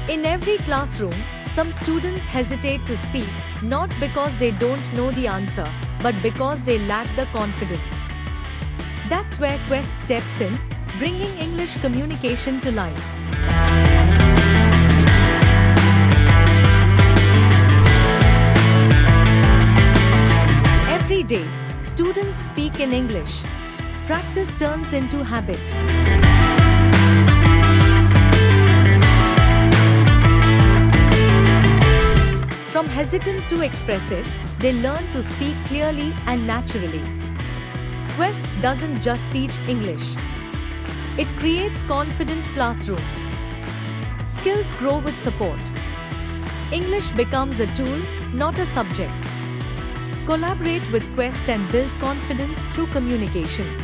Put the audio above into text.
In every classroom, some students hesitate to speak, not because they don't know the answer, but because they lack the confidence. That's where Quest steps in, bringing English communication to life. Every day, students speak in English. Practice turns into habit. From hesitant to expressive, they learn to speak clearly and naturally. Quest doesn't just teach English. It creates confident classrooms. Skills grow with support. English becomes a tool, not a subject. Collaborate with Quest and build confidence through communication.